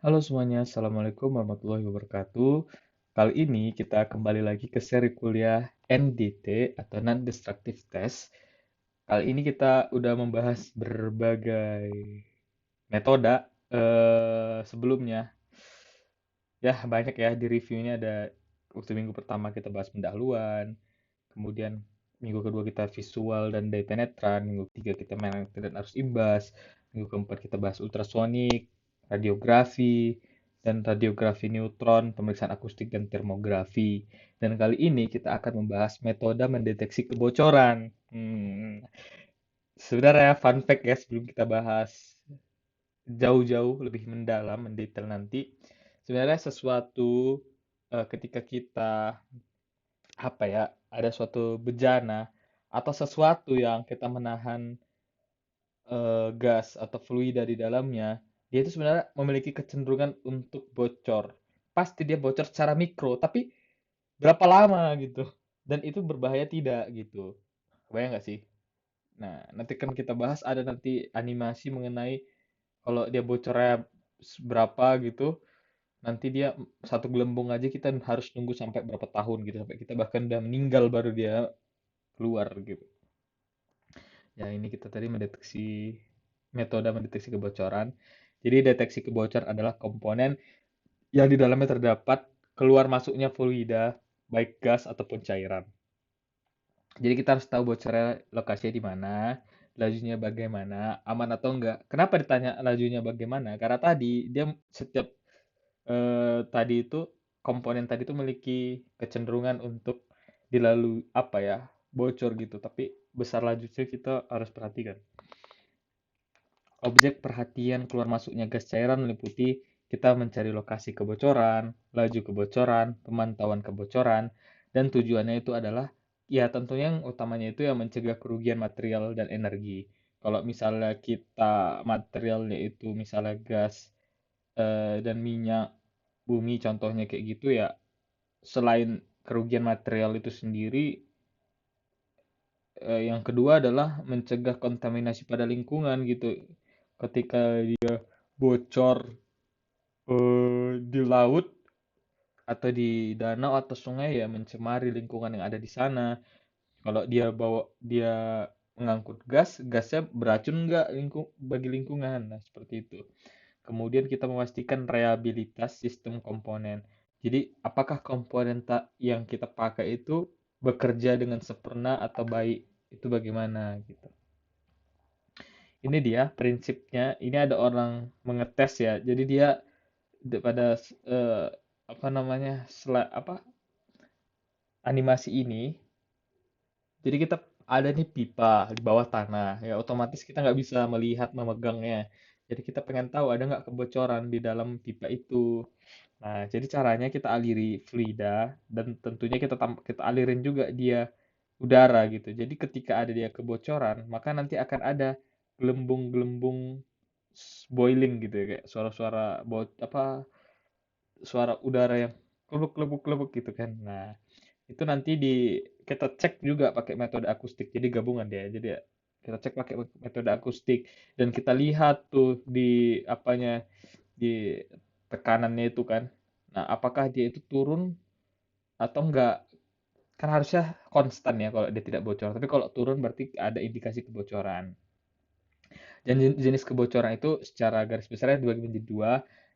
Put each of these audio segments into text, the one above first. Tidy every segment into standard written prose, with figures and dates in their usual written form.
Halo semuanya, Assalamualaikum warahmatullahi wabarakatuh. Kali ini kita kembali lagi ke seri kuliah NDT atau Non-Destructive Test. Kali ini kita udah membahas berbagai metode sebelumnya. Ya, banyak ya di review ini ada waktu minggu pertama kita bahas pendahuluan, kemudian minggu kedua kita visual dan daya penetran, minggu ketiga kita magnetik dan arus imbas, minggu keempat kita bahas ultrasonik, radiografi, dan radiografi neutron, pemeriksaan akustik dan termografi. Dan kali ini kita akan membahas metode mendeteksi kebocoran. Sebenarnya fun fact ya sebelum kita bahas jauh-jauh lebih mendalam, mendetail nanti. Sebenarnya sesuatu ketika kita apa ya, ada suatu bejana atau sesuatu yang kita menahan gas atau fluida di dalamnya, dia itu sebenarnya memiliki kecenderungan untuk bocor. Pasti dia bocor secara mikro, tapi berapa lama gitu. Dan itu berbahaya tidak gitu. Kebayang nggak sih? Nah, nanti kan kita bahas ada nanti animasi mengenai kalau dia bocornya berapa gitu, nanti dia satu gelembung aja kita harus nunggu sampai berapa tahun gitu, sampai kita bahkan udah meninggal baru dia keluar gitu. Ya, ini kita tadi mendeteksi metode mendeteksi kebocoran. Jadi deteksi kebocoran adalah komponen yang di dalamnya terdapat keluar masuknya fluida, baik gas ataupun cairan. Jadi kita harus tahu bocornya lokasinya di mana, lajunya bagaimana, aman atau enggak. Kenapa ditanya lajunya bagaimana? Karena tadi dia setiap tadi itu komponen tadi itu memiliki kecenderungan untuk dilalui apa ya, bocor gitu. Tapi besar lajunya kita harus perhatikan. Objek perhatian keluar masuknya gas cairan meliputi kita mencari lokasi kebocoran, laju kebocoran, pemantauan kebocoran, dan tujuannya itu adalah ya tentunya yang utamanya itu ya mencegah kerugian material dan energi. Kalau misalnya kita materialnya itu misalnya gas dan minyak bumi contohnya kayak gitu ya, selain kerugian material itu sendiri, yang kedua adalah mencegah kontaminasi pada lingkungan gitu. Ketika dia bocor di laut atau di danau atau sungai ya mencemari lingkungan yang ada di sana. Kalau dia bawa dia mengangkut gas, gasnya beracun nggak bagi lingkungan? Nah, seperti itu. Kemudian kita memastikan reliabilitas sistem komponen. Jadi, apakah komponen yang kita pakai itu bekerja dengan sempurna atau baik? Itu bagaimana gitu. Ini dia prinsipnya. Ini ada orang mengetes ya. Jadi dia pada apa namanya apa animasi ini. Jadi kita ada nih pipa di bawah tanah. Ya otomatis kita nggak bisa melihat memegangnya. Jadi kita pengen tahu ada nggak kebocoran di dalam pipa itu. Nah, jadi caranya kita aliri fluida dan tentunya kita alirin juga dia udara gitu. Jadi ketika ada dia kebocoran, maka nanti akan ada gelembung-gelembung boiling gitu ya, kayak suara-suara apa suara udara yang kelebuk-kelebuk gitu kan. Nah, itu nanti kita cek juga pakai metode akustik. Jadi gabungan dia. Jadi ya, kita cek pakai metode akustik dan kita lihat tuh di apanya di tekanannya itu kan. Nah, apakah dia itu turun atau enggak? Kan harusnya konstan ya kalau dia tidak bocor. Tapi kalau turun berarti ada indikasi kebocoran. Dan jenis kebocoran itu secara garis besarnya dibagi menjadi dua,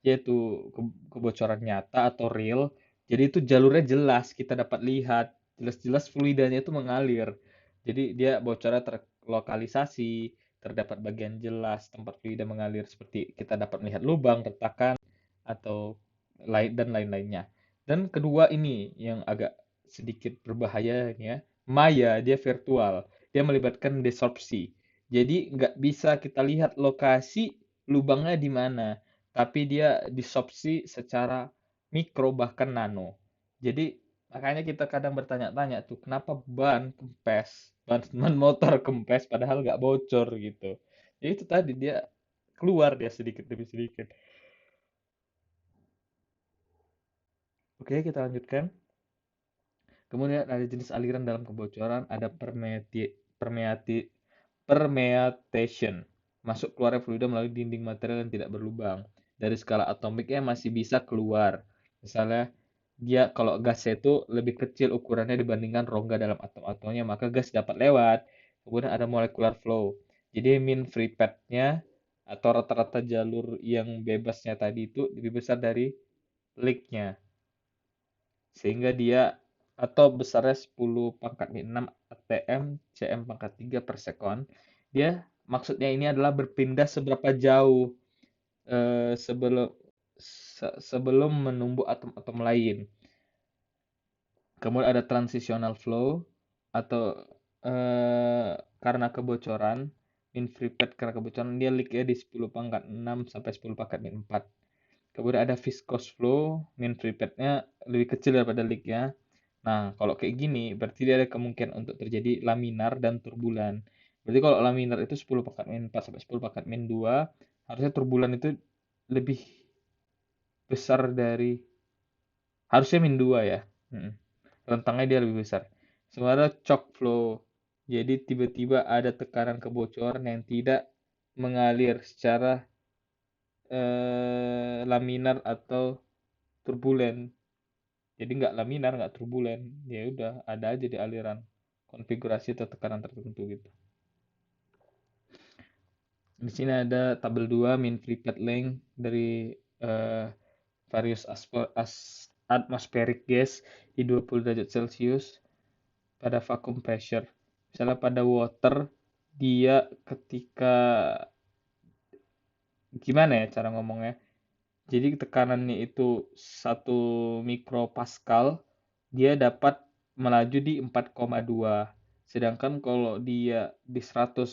yaitu kebocoran nyata atau real. Jadi itu jalurnya jelas, kita dapat lihat, jelas-jelas fluidanya itu mengalir. Jadi dia bocornya terlokalisasi, terdapat bagian jelas tempat fluida mengalir seperti kita dapat melihat lubang, retakan, atau lain dan lain-lainnya. Dan kedua ini yang agak sedikit berbahaya ya, maya dia virtual, dia melibatkan desorpsi. Jadi nggak bisa kita lihat lokasi lubangnya di mana, tapi dia disopsi secara mikro bahkan nano. Jadi makanya kita kadang bertanya-tanya tuh kenapa ban motor kempes padahal nggak bocor gitu. Jadi itu tadi dia keluar dia sedikit demi sedikit. Oke, kita lanjutkan. Kemudian ada jenis aliran dalam kebocoran, ada permeation, masuk keluarnya fluida melalui dinding material yang tidak berlubang. dari skala atomiknya masih bisa keluar. Misalnya dia kalau gasnya itu lebih kecil ukurannya dibandingkan rongga dalam atom-atomnya, maka gas dapat lewat. Kemudian ada molecular flow. Jadi mean free path-nya atau rata-rata jalur yang bebasnya tadi itu lebih besar dari leak-nya. Sehingga dia atau besarnya 10 pangkat 6 atm cm pangkat 3 per sekon. Dia maksudnya ini adalah berpindah seberapa jauh sebelum sebelum menumbuh atom-atom lain. Kemudian ada transitional flow atau karena kebocoran, mean free path karena kebocoran dia leak ya di 10 pangkat 6 sampai 10 pangkat 4. Kemudian ada viscous flow, mean free path-nya lebih kecil daripada leak-nya. Nah, kalau kayak gini, berarti dia ada kemungkinan untuk terjadi laminar dan turbulan. Berarti kalau laminar itu 10 pangkat min 4 sampai 10 pangkat min 2, harusnya turbulan itu lebih besar dari, harusnya min 2 ya. Rentangnya dia lebih besar. Sementara choke flow, jadi tiba-tiba ada tekanan kebocoran yang tidak mengalir secara laminar atau turbulen. Jadi nggak laminar, nggak turbulen. Ya udah, ada aja di aliran konfigurasi atau tekanan tertentu gitu. Di sini ada tabel 2 mean free path length dari various atmospheric gas di 20 derajat Celcius pada vacuum pressure. Misalnya pada water, dia ketika, gimana ya cara ngomongnya? Jadi tekanannya itu 1 mikropascal, dia dapat melaju di 4,2. Sedangkan kalau dia di 100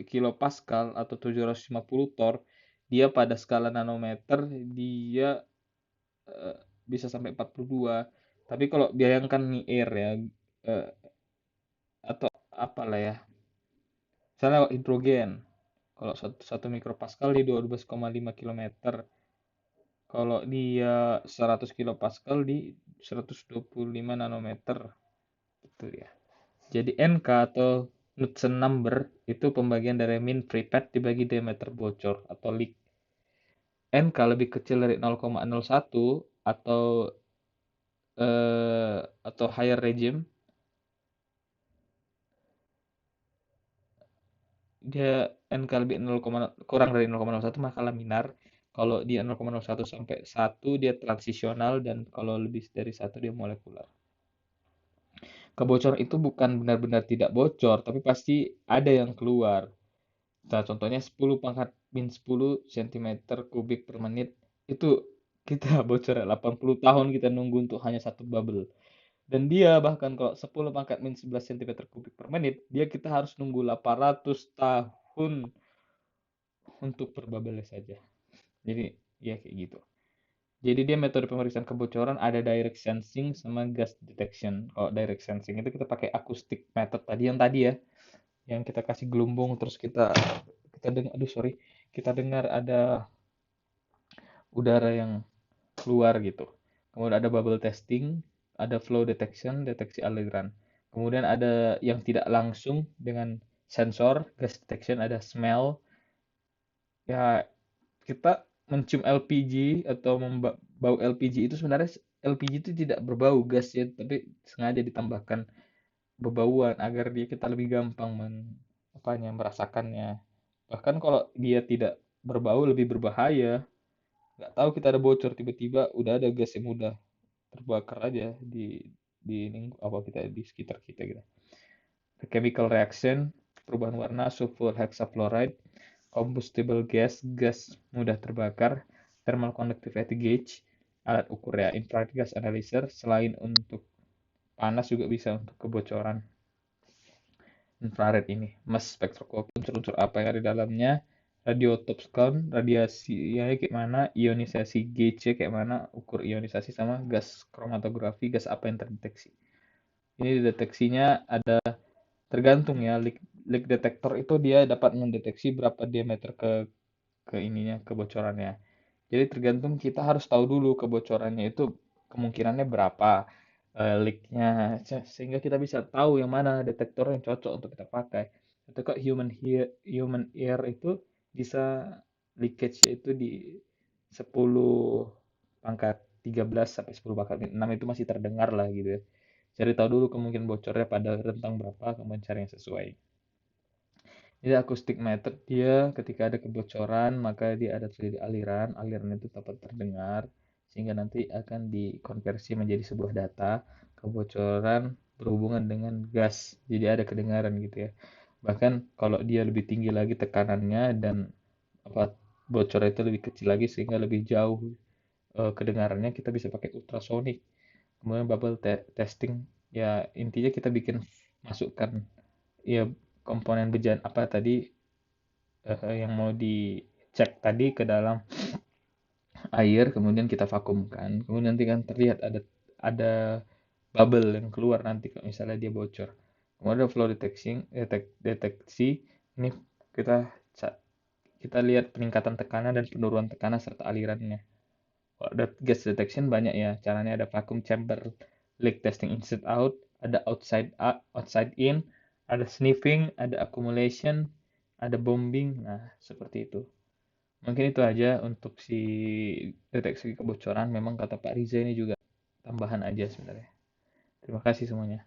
kilopascal atau 750 torr, dia pada skala nanometer dia bisa sampai 42. Tapi kalau bayangkan nih air ya, eh, atau apalah ya, misalnya hidrogen, kalau 1 mikropascal di 12,5 kilometer, kalau dia 100 kilopascal di 125 nanometer, gitu ya. Jadi NK atau Knudsen number itu pembagian dari mean free path dibagi diameter bocor atau leak. NK lebih kecil dari 0,01 atau higher regime, dia NK lebih kurang dari 0,01 maka laminar. Kalau dia 0,01 sampai 1 dia transisional, dan kalau lebih dari 1 dia molekular. Kebocoran itu bukan benar-benar tidak bocor, tapi pasti ada yang keluar. Nah, contohnya 10 pangkat min 10 cm kubik per menit, itu kita bocor 80 tahun kita nunggu untuk hanya satu bubble. Dan dia bahkan kalau 10 pangkat min 11 cm kubik per menit, dia kita harus nunggu 800 tahun untuk per bubble saja. Jadi ya kayak gitu. Jadi dia metode pemeriksaan kebocoran ada direct sensing sama gas detection. Kalau direct sensing itu kita pakai acoustic method tadi ya, yang kita kasih gelombang terus kita dengar, kita dengar ada udara yang keluar gitu. Kemudian ada bubble testing, ada flow detection, deteksi aliran. Kemudian ada yang tidak langsung dengan sensor, gas detection, ada smell. Ya, kita mencium LPG atau bau LPG itu sebenarnya LPG itu tidak berbau gas ya, tapi sengaja ditambahkan bebauan agar kita lebih gampang merasakannya. Bahkan kalau dia tidak berbau lebih berbahaya. Nggak tahu kita ada bocor tiba-tiba udah ada gas yang udah terbakar aja di apa kita di sekitar kita gitu. The chemical reaction, perubahan warna, sulfur hexafluoride, combustible gas mudah terbakar, thermal conductivity gauge, alat ukur ya, infrared gas analyzer, selain untuk panas juga bisa untuk kebocoran infrared ini. Mass spektroskopi, unsur-unsur apa yang ada di dalamnya, radiotopskon, radiasinya kayak mana, ionisasi gauge kayak mana, ukur ionisasi, sama gas kromatografi, gas apa yang terdeteksi. Ini deteksinya ada tergantung ya, leak detector itu dia dapat mendeteksi berapa diameter ke ininya kebocorannya. Jadi tergantung, kita harus tahu dulu kebocorannya itu kemungkinannya berapa, leak-nya, sehingga kita bisa tahu yang mana detektor yang cocok untuk kita pakai. Atau kok human ear itu bisa leakage itu di 10 pangkat 13 sampai 10 pangkat 6 itu masih terdengar lah gitu ya. Cari tahu dulu kemungkinan bocornya pada rentang berapa, kemudian cari yang sesuai. Jadi acoustic method dia ketika ada kebocoran maka dia ada terjadi aliran, aliran itu dapat terdengar sehingga nanti akan dikonversi menjadi sebuah data. Kebocoran berhubungan dengan gas, jadi ada kedengaran gitu ya. Bahkan kalau dia lebih tinggi lagi tekanannya dan apa bocor itu lebih kecil lagi sehingga lebih jauh kedengarannya kita bisa pakai ultrasonic. Kemudian bubble testing ya intinya kita bikin masukkan ya komponen bejaan apa tadi yang mau dicek tadi ke dalam air, kemudian kita vakumkan, kemudian nanti kan terlihat ada bubble yang keluar nanti kalau misalnya dia bocor. Kemudian ada flow deteksi, ini kita kita lihat peningkatan tekanan dan penurunan tekanan serta alirannya. Kalau ada gas detection banyak ya, caranya ada vacuum chamber leak testing inside out, ada outside in, ada sniffing, ada accumulation, ada bombing. Nah, seperti itu. Mungkin itu aja untuk si deteksi kebocoran. Memang kata Pak Riza ini juga tambahan aja sebenarnya. Terima kasih semuanya.